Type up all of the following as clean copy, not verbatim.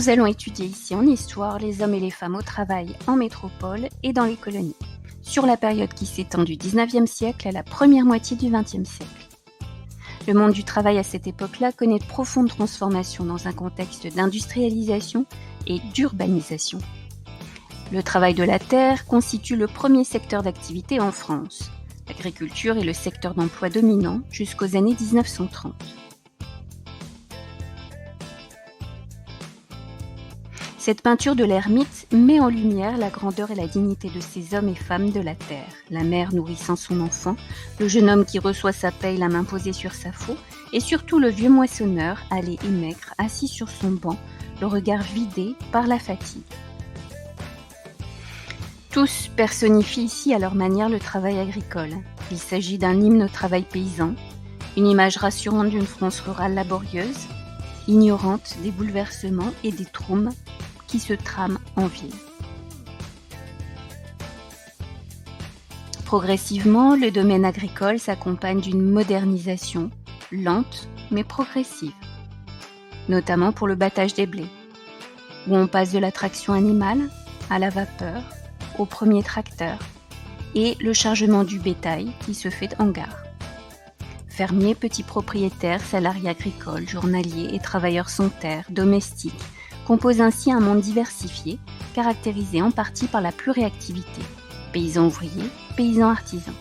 Nous allons étudier ici en histoire les hommes et les femmes au travail en métropole et dans les colonies, sur la période qui s'étend du XIXe siècle à la première moitié du XXe siècle. Le monde du travail à cette époque-là connaît de profondes transformations dans un contexte d'industrialisation et d'urbanisation. Le travail de la terre constitue le premier secteur d'activité en France. L'agriculture est le secteur d'emploi dominant jusqu'aux années 1930. Cette peinture de l'ermite met en lumière la grandeur et la dignité de ces hommes et femmes de la terre. La mère nourrissant son enfant, le jeune homme qui reçoit sa paye la main posée sur sa faux, et surtout le vieux moissonneur, hâlé et maigre, assis sur son banc, le regard vidé par la fatigue. Tous personnifient ici à leur manière le travail agricole. Il s'agit d'un hymne au travail paysan, une image rassurante d'une France rurale laborieuse, ignorante des bouleversements et des troubles qui se trament en ville. Progressivement, le domaine agricole s'accompagne d'une modernisation lente mais progressive, notamment pour le battage des blés, où on passe de la traction animale à la vapeur, au premier tracteur et le chargement du bétail qui se fait en gare. Fermiers, petits propriétaires, salariés agricoles, journaliers et travailleurs sans terre, domestiques, composent ainsi un monde diversifié, caractérisé en partie par la pluriactivité. Paysans ouvriers, paysans artisans.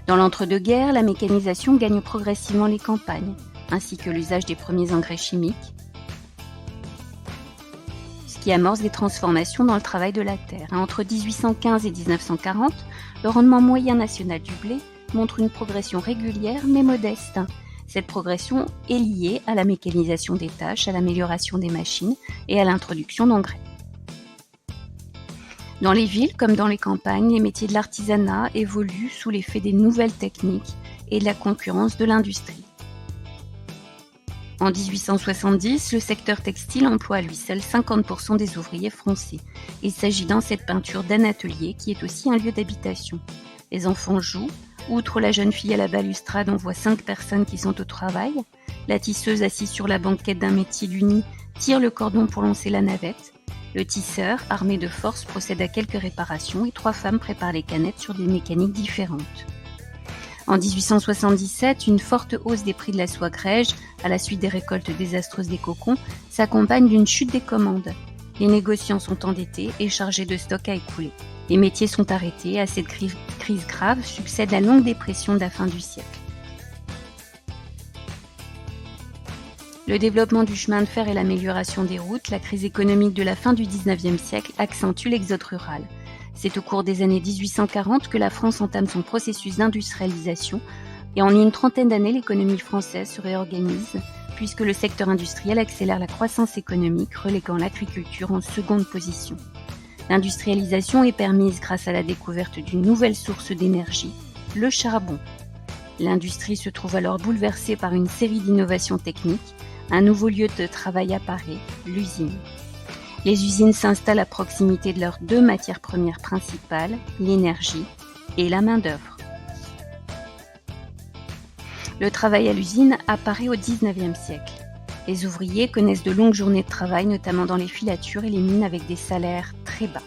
Dans l'entre-deux-guerres, la mécanisation gagne progressivement les campagnes, ainsi que l'usage des premiers engrais chimiques, ce qui amorce des transformations dans le travail de la terre. Entre 1815 et 1940, le rendement moyen national du blé montre une progression régulière mais modeste. Cette progression est liée à la mécanisation des tâches, à l'amélioration des machines et à l'introduction d'engrais. Dans les villes comme dans les campagnes, les métiers de l'artisanat évoluent sous l'effet des nouvelles techniques et de la concurrence de l'industrie. En 1870, le secteur textile emploie à lui seul 50% des ouvriers français. Il s'agit dans cette peinture d'un atelier qui est aussi un lieu d'habitation. Les enfants jouent. Outre la jeune fille à la balustrade, on voit 5 personnes qui sont au travail. La tisseuse assise sur la banquette d'un métier d'uni tire le cordon pour lancer la navette. Le tisseur, armé de force, procède à quelques réparations et 3 femmes préparent les canettes sur des mécaniques différentes. En 1877, une forte hausse des prix de la soie grège, à la suite des récoltes désastreuses des cocons, s'accompagne d'une chute des commandes. Les négociants sont endettés et chargés de stocks à écouler. Les métiers sont arrêtés. À cette crise grave succède la longue dépression de la fin du siècle. Le développement du chemin de fer et l'amélioration des routes, la crise économique de la fin du XIXe siècle accentue l'exode rural. C'est au cours des années 1840 que la France entame son processus d'industrialisation et en une trentaine d'années, l'économie française se réorganise puisque le secteur industriel accélère la croissance économique, reléguant l'agriculture en seconde position. L'industrialisation est permise grâce à la découverte d'une nouvelle source d'énergie, le charbon. L'industrie se trouve alors bouleversée par une série d'innovations techniques. Un nouveau lieu de travail apparaît, l'usine. Les usines s'installent à proximité de leurs 2 matières premières principales, l'énergie et la main-d'œuvre. Le travail à l'usine apparaît au XIXe siècle. Les ouvriers connaissent de longues journées de travail, notamment dans les filatures et les mines avec des salaires très bas.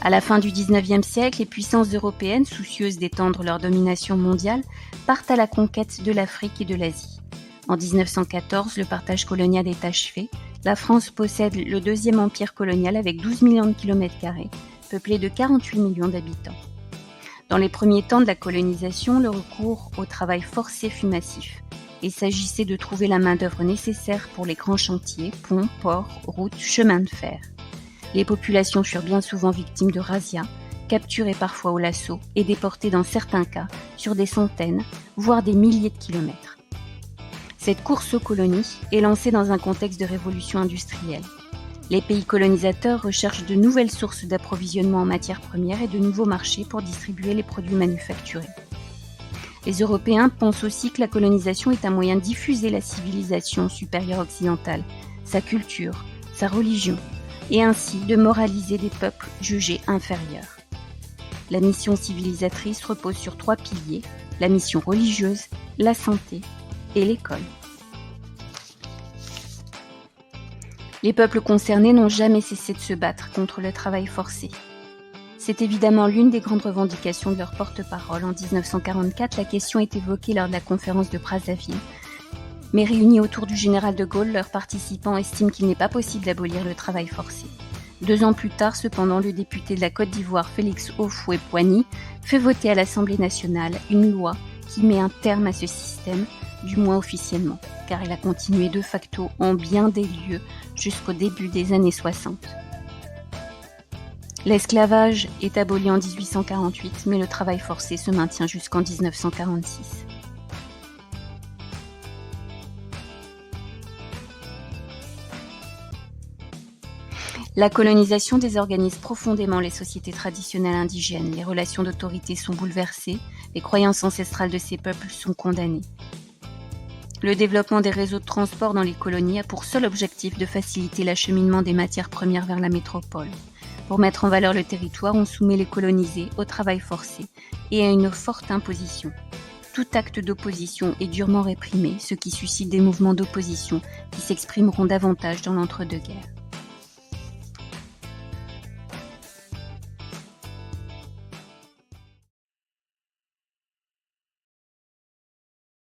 À la fin du XIXe siècle, les puissances européennes, soucieuses d'étendre leur domination mondiale, partent à la conquête de l'Afrique et de l'Asie. En 1914, le partage colonial est achevé. La France possède le 2e empire colonial avec 12 millions de kilomètres carrés, peuplé de 48 millions d'habitants. Dans les premiers temps de la colonisation, le recours au travail forcé fut massif. Il s'agissait de trouver la main-d'œuvre nécessaire pour les grands chantiers, ponts, ports, routes, chemins de fer. Les populations furent bien souvent victimes de razzias, capturées parfois au lasso et déportées dans certains cas sur des centaines, voire des milliers de kilomètres. Cette course aux colonies est lancée dans un contexte de révolution industrielle. Les pays colonisateurs recherchent de nouvelles sources d'approvisionnement en matières premières et de nouveaux marchés pour distribuer les produits manufacturés. Les Européens pensent aussi que la colonisation est un moyen de diffuser la civilisation supérieure occidentale, sa culture, sa religion, et ainsi de moraliser des peuples jugés inférieurs. La mission civilisatrice repose sur 3 piliers, la mission religieuse, la santé et l'école. Les peuples concernés n'ont jamais cessé de se battre contre le travail forcé. C'est évidemment l'une des grandes revendications de leur porte-parole. En 1944, la question est évoquée lors de la conférence de Brazzaville. Mais réunis autour du général de Gaulle, leurs participants estiment qu'il n'est pas possible d'abolir le travail forcé. 2 ans plus tard, cependant, le député de la Côte d'Ivoire, Félix Houphouët-Boigny, fait voter à l'Assemblée nationale une loi qui met un terme à ce système, du moins officiellement, car elle a continué de facto en bien des lieux jusqu'au début des années 60. L'esclavage est aboli en 1848, mais le travail forcé se maintient jusqu'en 1946. La colonisation désorganise profondément les sociétés traditionnelles indigènes, les relations d'autorité sont bouleversées, les croyances ancestrales de ces peuples sont condamnées. Le développement des réseaux de transport dans les colonies a pour seul objectif de faciliter l'acheminement des matières premières vers la métropole. Pour mettre en valeur le territoire, on soumet les colonisés au travail forcé et à une forte imposition. Tout acte d'opposition est durement réprimé, ce qui suscite des mouvements d'opposition qui s'exprimeront davantage dans l'entre-deux-guerres.